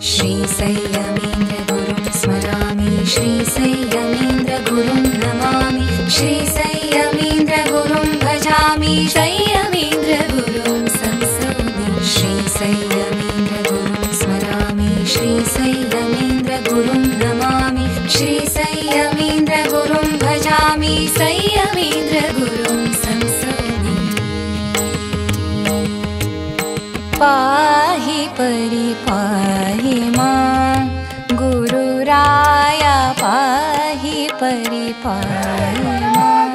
श्रीसंयमेन्द्रगुरुं स्मरामि श्रीसंयमेन्द्रगुरुं नमामि श्रीसंयमेन्द्रगुरुं भजामि संयमेन्द्रगुरुं संसौमि श्रीसंयमेन्द्रगुरुं स्मरामि श्रीसंयमेन्द्रगुरुं नमामि श्रीसंयमेन्द्रगुरुं भजामि संयमेन्द्रगुरुं संसौमि पाहि परिपाहि मां गुरुराया पाहि परिपाहि मां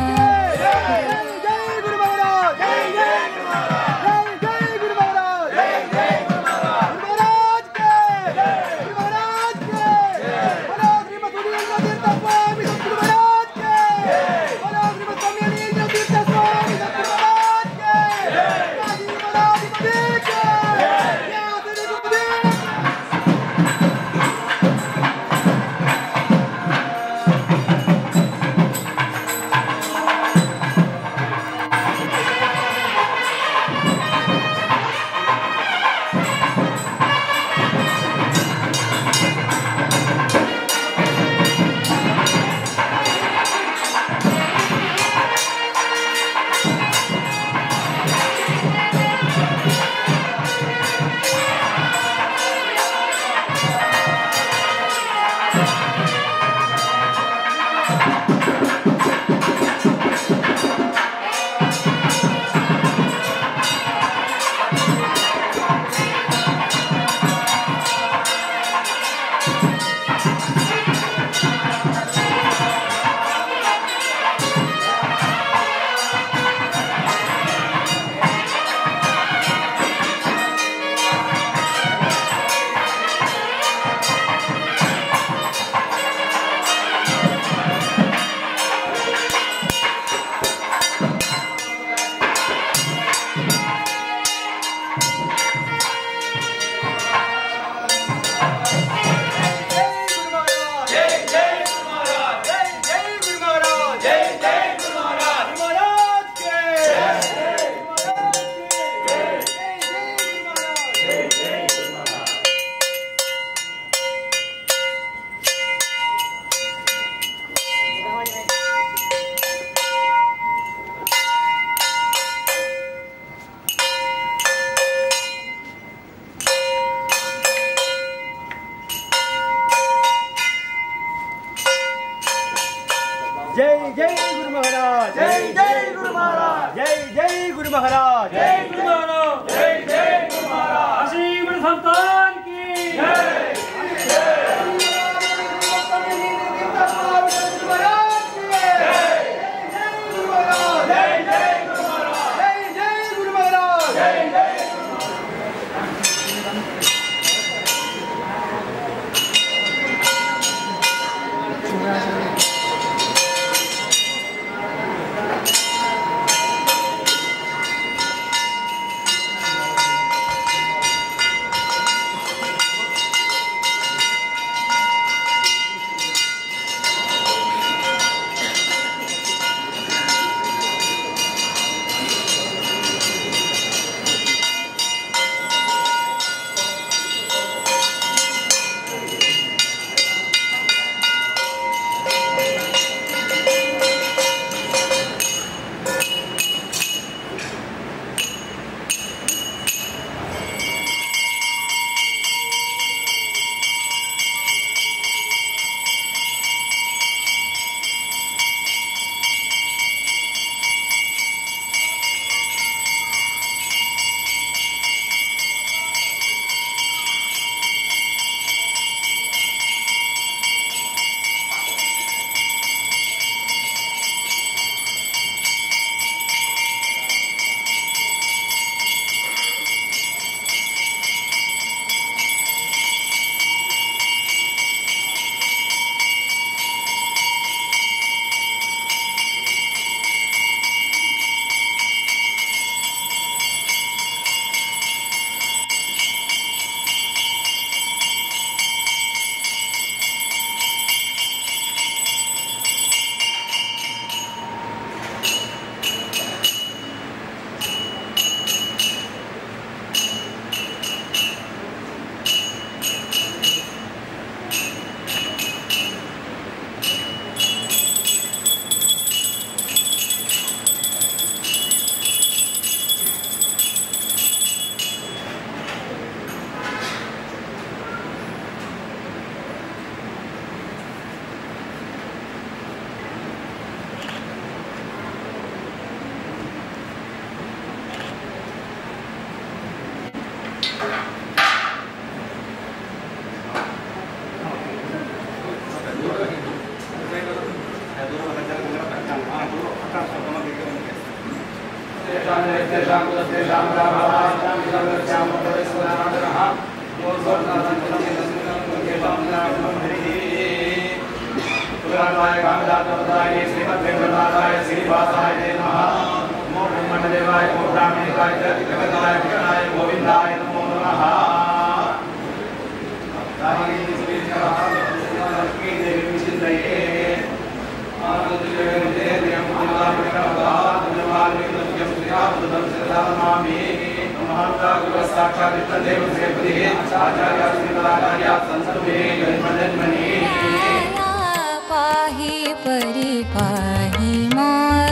पाहि परिपाहि मां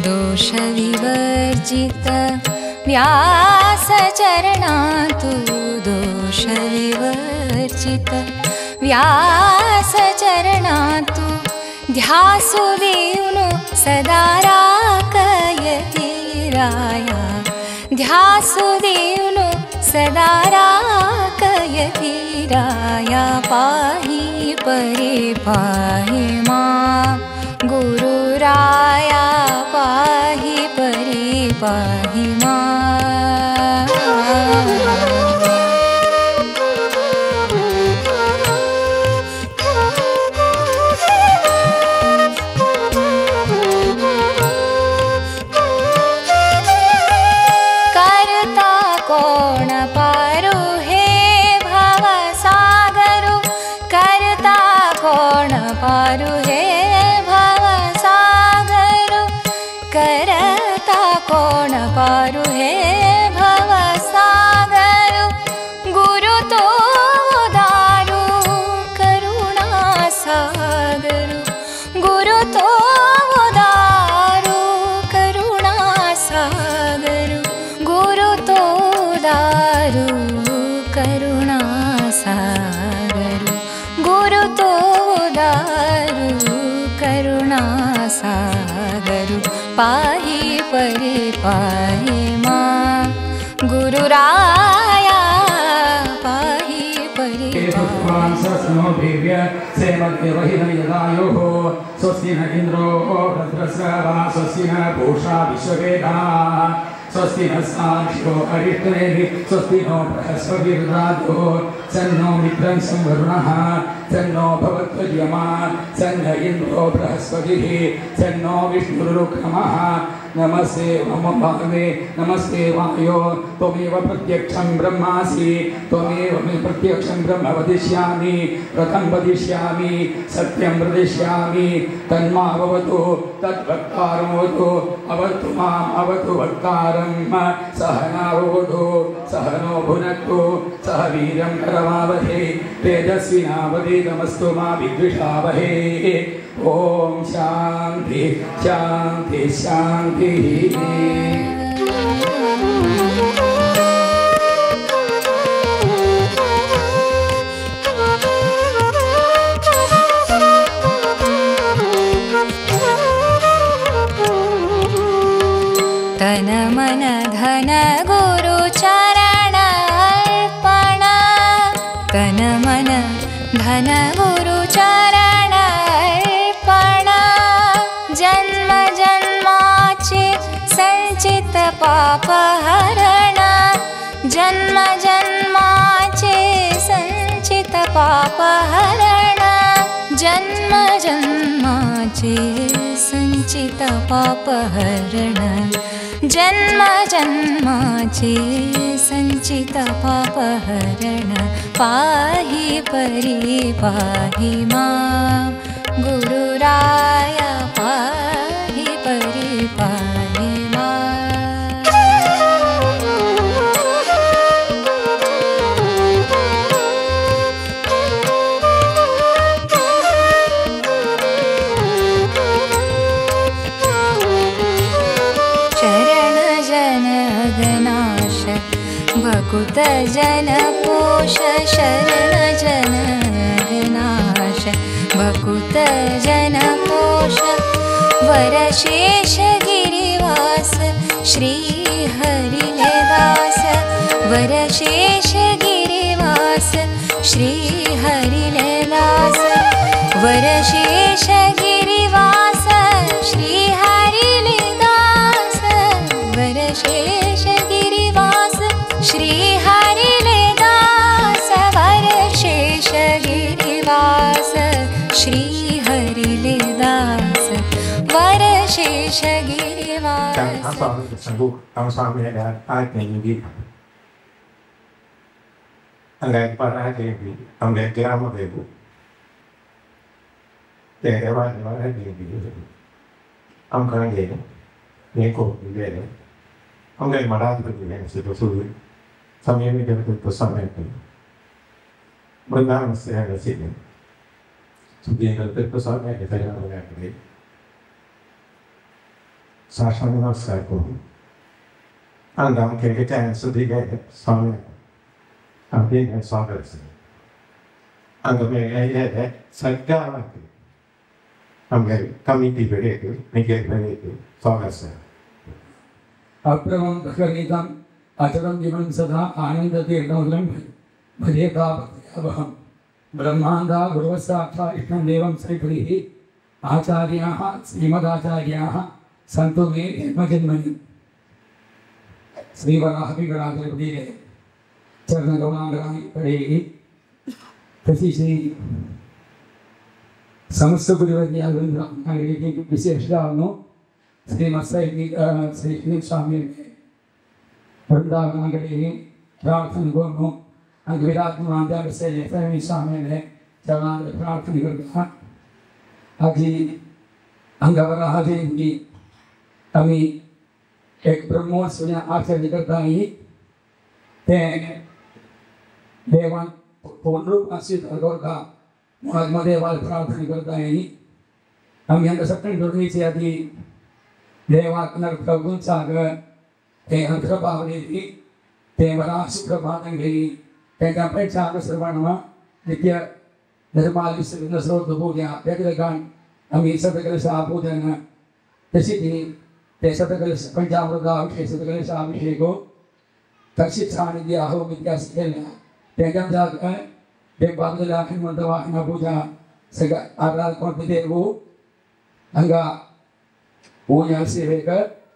दोषविवर्जित व्यासचरणातु दोषविवर्जित व्यासचरणातु ध्यासुदेवनु सदा राकयति राया ध्यासुदेवनु सदा राकयति राया पाहि परिपाहि मां गुरुराया पाहि परिपाहि मां कोण पारु हे भवसागरु करता कोण पारु हे भवसागरु करता कोण पारु हे भवसागरु गुरु तो दारु करुणा सागरु गुरु तो दारु करुणा सागरु गुरु तो दारु करुणा सागरु गुरु तो दारु करुणा सागरु पाहि परिपाहि मां गुरुराया पाहि परिपाहि स्वस्ति न इन्द्रो भद्रस्रवा स्वस्ति न पूषा विश्ववेदाः स्वस्ति नस्ताक्षो अरिष्टनेमि स्वस्ति नो बृहस्पतिर्दधातु सन्नो मित्रं संवरुणः सन्नो भवत्वद्यमा सन्न इन्द्रो बृहस्पतिः सन्नो विष्णुरुक्रमः नमस्ते मम भागे नमस्ते वायो त्वमेव प्रत्यक्षं ब्रह्मासि त्वमेव मे प्रत्यक्षं ब्रह्म वदिष्यामि व्रतं वदिष्यामि सत्यं वदिष्यामि तन्मावतु तद्वक्तारमवतु अवतु माम् अवतु वक्तारम् सहनावतु सहनो भुनक्तु सह वीर्यं करवावहै तेजस्विनावधीतमस्तु मा विद्विषावहै ओम शांति शांति शांति तन मन धन गुरु चरण अर्पण तन मन धन गुरु चरण अर्पण जन्म जन्माचे संचित पाप हरण जन्म जन्माचे संचित पाप हरण जन्म जन्माचे संचित पाप हरण जन्म जन्माचे संचित पाप हरण पाहि परिपाहि मां गुरुराया पाहि परिपाहि मां भकुत जन पोष शरण जन गनाश भकुत जन पोष वरशेष गिरिवास श्री हरिले दास वरशेष गिरिवास श्री हरिले दास वरशेष गिरिवास श्री हरिले दास वरशेष गिरिवास श्री हरिले दास वरशेष गिरिवास श्री हरिले दास वरशेष गिरिवास การทั้งสองสังบุทั้งสองเนี่ยนะอาจจะยิ่งอันแรกปาราเกบีอันแรกเจ้ามาเกบูแต่ว่าให้ดีดีอันครั้งเดียวเนี่ยก็ดีเลยอันแรกมาได้เป็นยังไงสิตัวสู้สมัยนี้จะเป็นตัวสมัยนี้เมื่อนั้นเสียแล้วสิสุดที่เราเป็นตัวสมัยนี้จะยังไงกันดีसाक्षात नमस्कार को अंदर के चैन सुधी गए सामने हम भी हैं स्वागत से अंदर में ये है संज्ञा वाली हम गए कमिटी बैठे थे निकल बैठे थे स्वागत से अप्रमं भगवनीतम अचरं जीवन सदा आनंद तीर्थमूलम भजेता भक्त्यावहं ब्रह्मांडा गुरुवसाक्षा इष्टं देवं श्रीपतिः आचार्याः श्रीमदाचार्याः संतो में जन्मजन्मनि श्री वराहविगणाधिपति के चरण गौरांगराई पड़ेगी तसी श्री समस्त गुरुवर्या की विशेषताओं श्री मत्स्य श्री स्वामी वृंदावन करेगी प्रार्थना को विराट से स्वामी ने चरण प्रार्थना करता आज अंगवराह देवी आम्ही एक ब्रह्मोत्सव आचरण करता ते देवान पूर्णरूपाशी का देवाला प्रार्थना करता आम्ही अंत सत्तर जोडणीची आधी देवात नरप्रभून सागर ते अंतरभावने ते मला सुप्रभातन घेई त्यांच्या पैसा सर्वांना नित्य धर्माल स्रोत पूजा त्या ठिकाणी आम्ही सतकलश पूजन तशी ती ते सतकलश पंचामृताभिषेक सतकलश अभिषेको तशीच सानिध्य अहो इतिहास केला त्याच्या देव बाजूला हनुमंत वाहना पूजा सगळं आराध कोणते देव अंगा पूजा सेवेक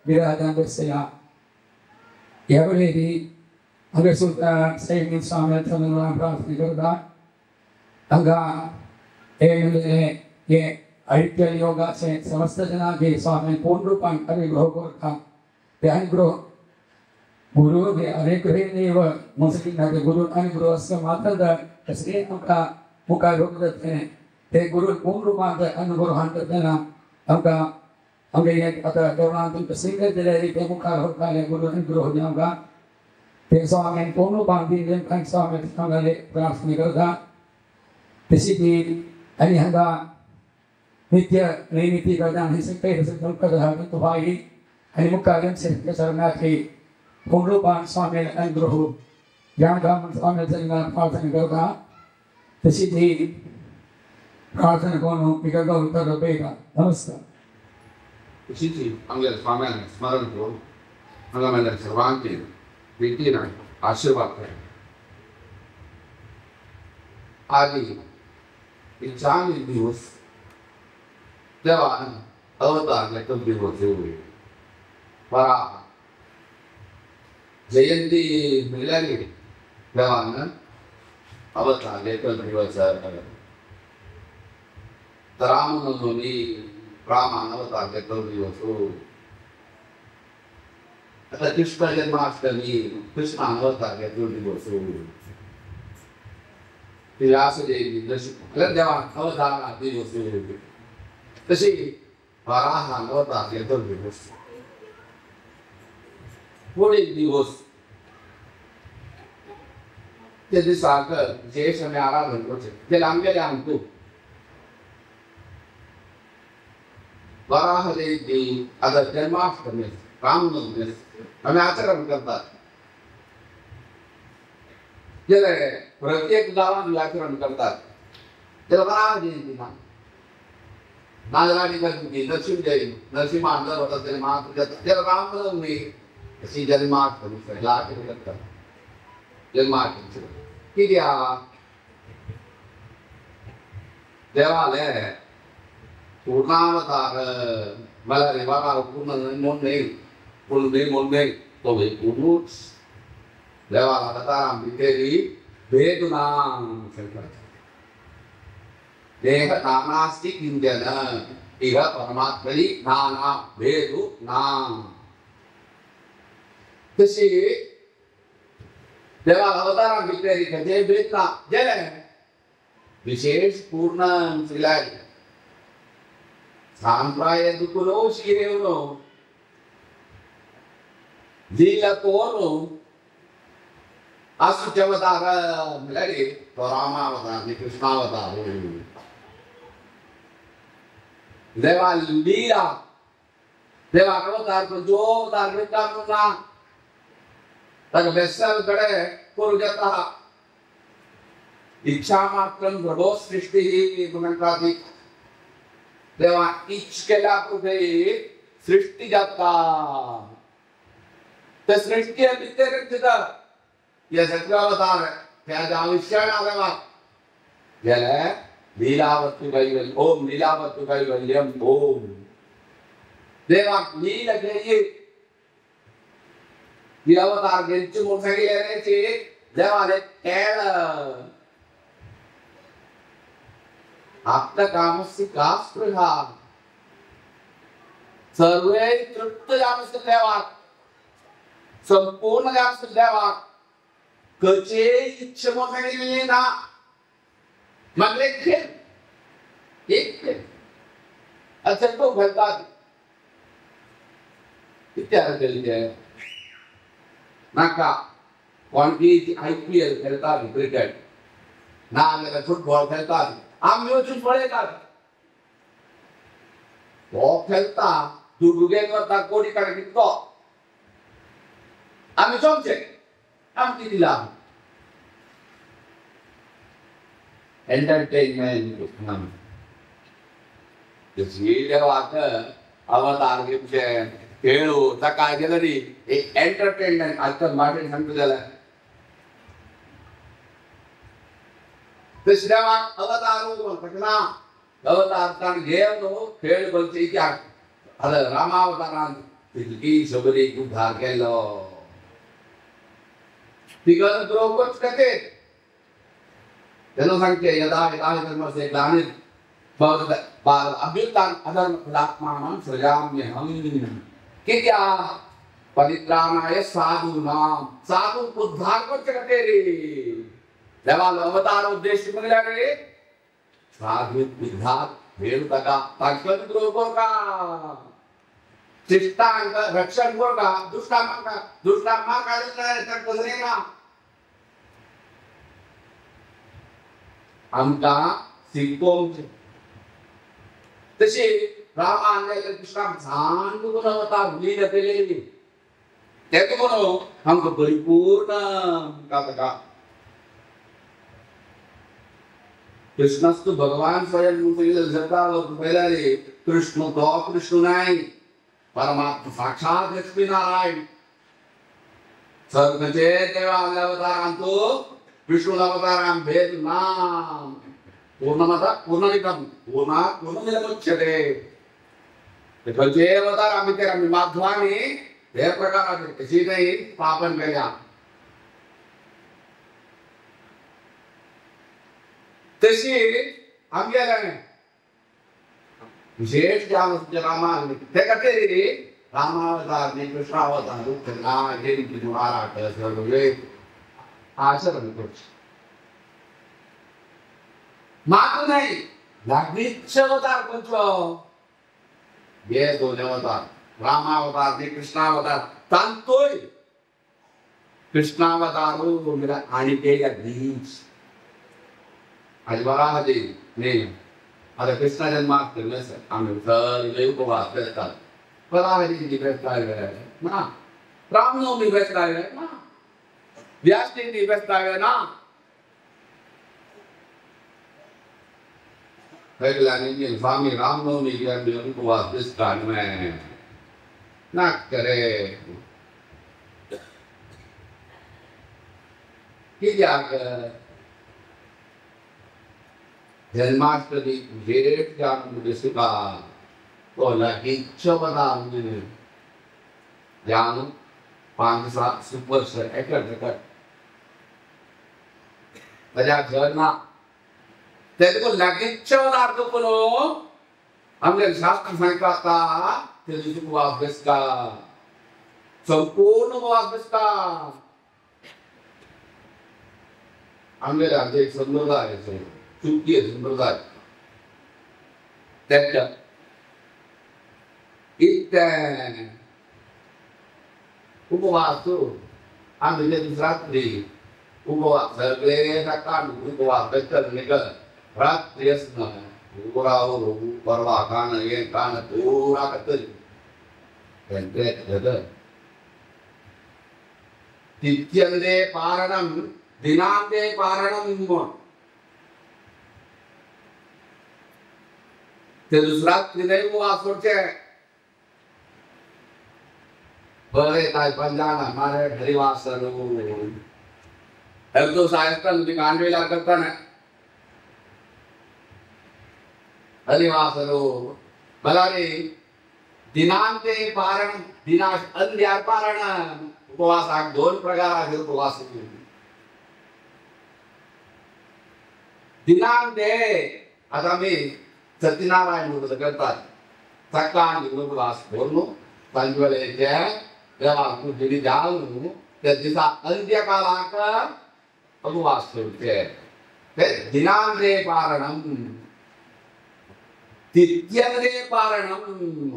विराजमान बसया यावेळी अंग सैनिक स्वामी प्रार्थना करता अंगा ये ऐक्य योगा से समस्त जना के स्वामी पूर्ण रूपान अनुग्रह करता ते अनुग्रह गुरु के अनुग्रह देव मुस्लिम के गुरु अनुग्रह से मात्र श्री उनका मुका रोकते हैं ते गुरु पूर्ण रूपान अनुग्रह करते ना उनका अंगे ये अतः दौरान तुम सिंगल जले ते मुका होता है गुरु अनुग्रह जाऊंगा ते स्वामी पूर्ण रूपान दिन का स्वामी संगले प्रार्थना करता तशी ती आणि हंगा नित्य नैमित्तिक करदान हे सगळे संकल्प धारण तो भाई आणि मुक्कायम से शरणार्थी पूर्णरूपान स्वामी अनुग्रह ज्ञान का स्वामी चरणा प्रार्थना करता तशी ती प्रार्थना कोण विकल्प उत्तर बेगा नमस्कार तशी ती अंगल स्वामी स्मरण करून अंगमेला सर्वांचे प्रीतीने आशीर्वाद करा आदि चांगले दिवस तेव्हा अवतारले तो दिवस येऊ परा जयंती मिळाली तेव्हा अवतारले तो दिवस रामनवमी रामान अवतारले तो दिवस आता कृष्ण जन्माष्टमी कृष्ण अवतारले तो दिवस व्यासदेवी जशी देवा अवतार दिवस तशी वराह अवतार येतो दिवस पुढे दिवस ते दिवसाक जे समय आराधन करते ते आमगेले आमतू वराह देवी आता जन्माष्टमी रामनवमी आम्ही आचरण करतात जले प्रत्येक गावात व्याकरण करतात त्याला वराह जयंती नागराणी गणपती नरसिंह जयंती नरसिंह अंतर होता त्याला महापूजा त्याला रामनवमी अशी जन्माष्टमी लाट करतात जन्माष्टमी कित्याक देवाले पूर्णावतार मला देवाला पूर्ण मोन तो पूर्णच देवाला अवतारां भितरी भेदुना देह नानास्ति किंचन इह परमात्मनि नाना भेदु ना तशी देवाला अवतारां भितरी कजे भेदना जले विशेष पूर्ण सिलाय सांप्राय दुकुलो शिरेवनो लीला तोरो असुचवतार मिलाडी तो रामावतार कृष्णावतार देवा लीला देवा अवतार को जो अवतार बेटा मुना तक बेसल कड़े कुरुजता इच्छा मात्रम प्रभो सृष्टि ही मुनकाती देवा इच्छ केला पुढे सृष्टी जाता ते सृष्टी भीतर या सत्यावतार त्या आविष्कार आलेला गेले लीलावती कैवल्यम ओम लीलावती कैवल्यम ओम देवा लीला गेली ती अवतार गेलची मोठी गेल्याची देवाने केळ आप्तकामस्य का स्पृहा सर्वे तृप्त जामस्य देवा संपूर्ण जामस्य देवा कचे इच्छा मोठे ना मग एक अच्छा तो घडतात इत्यादी केली नाका कोणती IPL खेळतात क्रिकेट ना आम्हाला फुटबॉल खेळतात आम्ही वचून पळेतात तो खेळता दुर्गेंवरता कोडी कडे कितो आम्ही चोमचे आमची दिला एंटरटेनमेंट देवाक अवतार घेवचे खेळू सकाळ गेली एक एंटरटेनमेंट आजकाल मार्केट सांगतो जाल्यार देवाक अवतार घेवन खेळ बोलचे इतिहास आता रामावतारान तितकी सगळी उद्धार केलो तिगन द्रोपच कथे तेनो सांगते यदा यदा धर्मस्य ग्लानिर् भवति अभ्युत्थान अधर्मात्मानं सृजाम्यहम् कित्या परित्राणाय साधूनां साधु उद्धार करते कथे रे देवाला अवतार उद्देश्य मिळाला रे साधु उद्धार भेल तका ताकद द्रोह का शिष्टांग रक्षण करता दुष्टांग काढले तर कसरेना आमका सिंकोम तशी रामाने कृष्ण सांगून अवतार लीला केलेली त्यात म्हणून आमका परिपूर्ण का कृष्णस्तु भगवान स्वयं पहला कृष्ण तो कृष्ण नहीं परमात्मा साक्षात लक्ष्मी नारायण सर्वचे देवा अवतारांतो विष्णु अवतारां भेद नाम पूर्णमता पूर्णमिदं पूर्णमिदमुच्यते ते अवतार आम्ही तेरा माध्वाने हे प्रकाराचे कशी नाही पापन केल्या तशी आमगेला विशेष रामाने ते कथे रामावतार कृष्णावतार दुःखना जयंती महाराट सर्व आचरण करतो मात्र नाही लागलीच अवतार कोणतो ये दोन अवतार रामावतार कृष्णावतार तांतोय कृष्णावतार मेरा आणि ते अगदीच आज बघा हजे नाही आता कृष्ण जन्माष्टमी आम्ही सर्व उपवास करतात फराळाची बेस्ताय ना रामनवमी बेस्ताय ना व्यास जयंती बेस्ताय ना नहीं स्वामी रामनवमी के अंदर उपवास बेस्ताय में ना करे कित्याक जन्माष्टमी भेट जाणून दिसता तो लगेच बदल जाणून 5-7 वर्ष एकट माझ्या घरना त्याको लगेच अर्थ करो आमच्या शास्त्र सांगता ते दिवशी अभ्यास का संपूर्ण अभ्यास का आमच्या राज्यात एक संप्रदाय आहे चुकी संप्रदाय त्याच्या इतक्या उपवास आम्ही रात्री उपवास सगळे सकाळ उपवास रात्री असणं परवा खाणं हे खाणं पुरा तिथ्यंदे पारणं दिनांदे पारणं ते दुसरा त्रिनय उपवास होते बरे काय पंजाना मारे हरिवासन अब तो सायस्ता तुम्ही कांडवेला करता ना हरिवासनो मला रे दिनांते पारण दिनाश अंध्यार पारण उपवासाक 2 प्रकार आहेत उपवास दिनांते आता मी सत्यनारायण व्रत करतात सकाळी उपवास करून पंचवेळेच्या देवा कुठे जाऊन त्या दिवसा अंत्यकालाक उपवास करते ते दिनांते पारणम तिथ्यंदे पारणम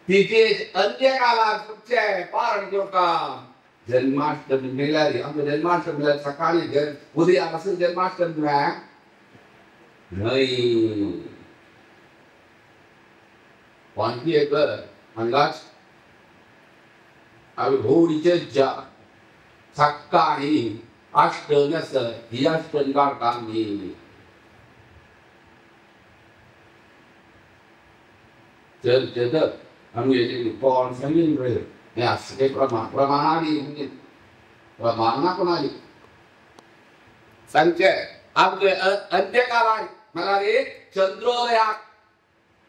तिथे अंत्यकालाक पारण का जन्माष्टमी मेलारी आमच्या जन्माष्टमीला सकाळी उद्या असं जन्माष्टमी नाही वांगी एक अंदाज अभी होळीचे जा सकाळी अष्टनस ही अष्टंगार कामी जर आम्ही याची पॉन सांगेन रे हे असं प्रमाणाने म्हणजे प्रमाणा कोणाली संचय आपले अंत्यकाल आहे मला रे चंद्रोदया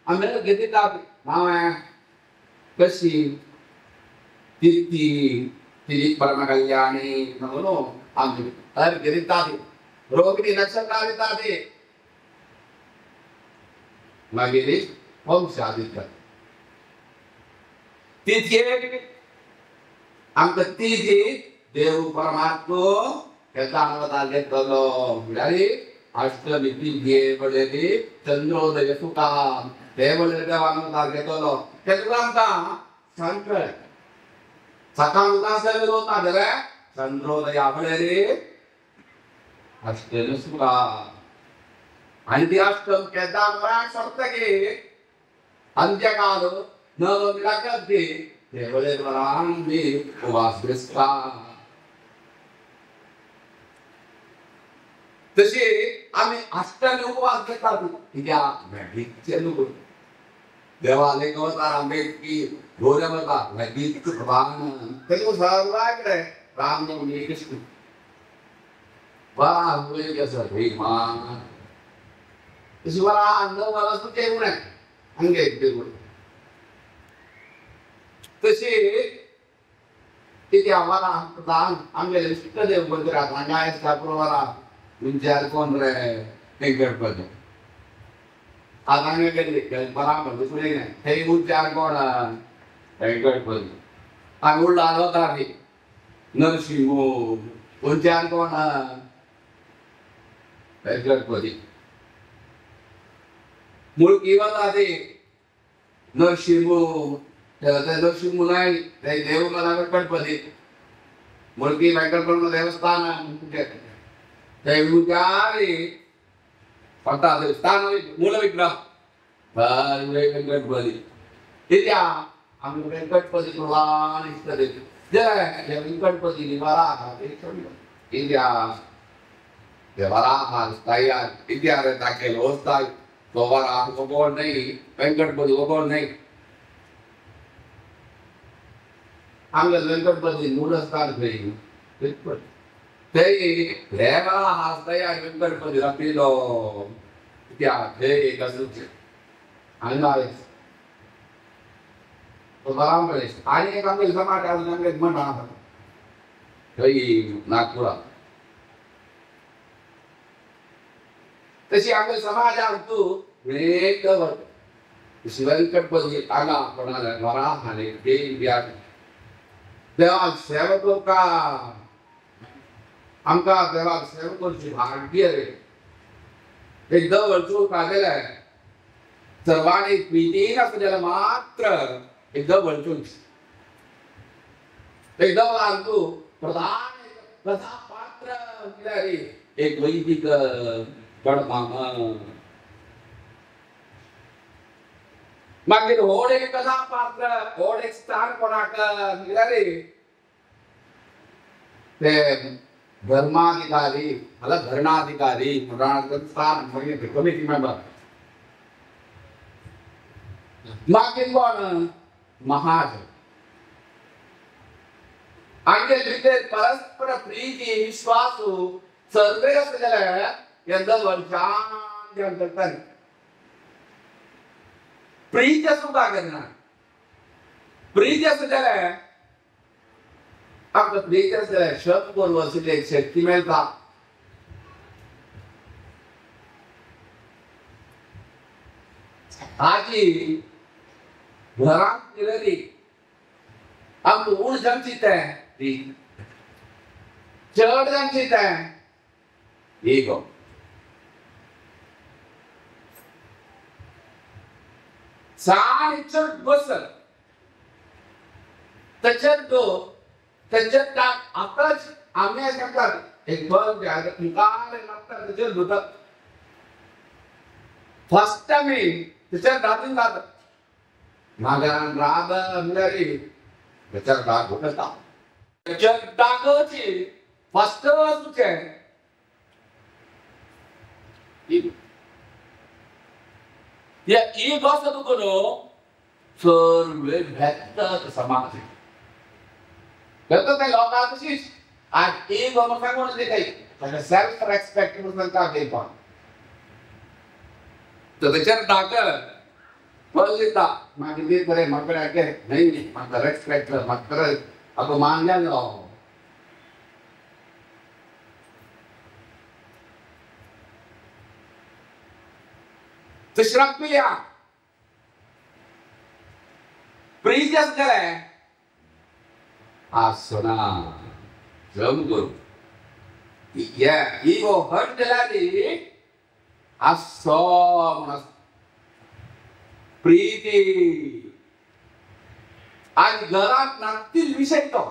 आम्हाला घेते नाव आहे कशी तिथी परमकल्याणी म्हणून आम्ही तर घेतात रोहिणी नक्षत्राले मागे वंशादित्य तिथे आमचं तिथे देव परमात्मा त्याचा अवतार घेतलो म्हणजे अष्टमी तिथे पडलेली चंद्रोदय सुका देवले देवानं अवतार घेतलो त्याचा आमचा संकट सकाळ उदास होता जरा चंद्रोदय आपले अष्टमी सुका आणि ती अष्टम केदार सप्तके अंत्यकाल न विराकते देवले वरांनी उपवास बसता तसे आम्ही अष्टमी उपवास करतात त्या मॅगीचे लोक देवाले अवतार आंबेडकी घोरवता मॅगीच प्रधान तेलुगु सर्वाकडे रामनवमी कृष्ण वाह होय कसं हे मान शिवाला अन्न मला सुटे येऊ नये अंगे बिलकुल तसे तिथे आम्हाला प्रधान आम्ही इष्टदेव मंदिरात अन्याय स्थापनाला विचार कोण रे हे गणपती आता आम्ही गेले बराबर दुसरे नाही हे उच्चार कोण हे गणपती आम्ही उडला होता रे नरसिंह उच्चार कोण हे गणपती मूळ केवळ ते नरसिंह नरसिंह नाही ते देव मला गणपती मूळकी वेंकटरमण देवस्थान ते उद्यारे पता देवस्थान मूल विग्रह गणपती तिथे आम्ही वेंकटपती प्रधान इष्ट जय वेंकटपती निवारा इंडिया देवरा तयार इतिहास दाखल होता गोवारा गोगोळ नाही वेंकटपती गोगोळ नाही आम्ही वेंकटपती मूळ स्थान घरी Thế lẽ mà thấy anh vẫn cần có gì đặc biệt đồ kia thế cái sự anh nói tôi làm vậy anh ấy làm cái gì mà cái gì mà mana cái nakura thế thì anh ấy समाज itu mereka Silakan pergi anak pernah marah hari ini biar देवा सेवकों का हमका देवा सेवकों की भाग्य रे एक दो वर्षों का दिल है सर्वाणी प्रीति ना सजल मात्र एक दो वर्षों एक दो आंतु प्रधान प्रधान पात्र किधर एक वैदिक बड़ मामा मागे होड़े कथा पात्र होड़े स्थान कोणाक निराले ते धर्माधिकारी मतलब धर्णाधिकारी स्थान मागे कमिटी मेंबर मागे कोण महाज आगे रीते परस्पर प्रीति विश्वासु सर्वे असले यंदा वर्षांत अंतर्गत प्रीति सुधा करना प्रीति से चले अब तो प्रीति से चले शब्द बोल वसीले एक शक्ति में था आज ही घरात किरली अब तो उन जमचित है चढ़ जमचित है ईगो सानिचर बसल त्याच्यात आताच आम्ही सांगतात एक बल निकाल लागतात त्याच्यात होतं फर्स्ट टाइम त्याच्यात राहून जात मागान राब अंगारी त्याच्यात राग होता त्याच्यात डागची फर्स्ट तुझे या एक असं तू करो सर्वे भेटतात समाज भेटतात नाही लोकांची आज एक मग सांगून दे काही त्याला सेल्फ रेस्पेक्ट म्हणून का दे पण तर त्याच्यात टाकल बोलता मागे दे करे मकडे आहे नाही मला रेस्पेक्ट मकर अब मानल्या no Terserapia, prijas kare, asona, jamgur, ya, ego hardladi, asona, priti, आज घरात नातील विषय तो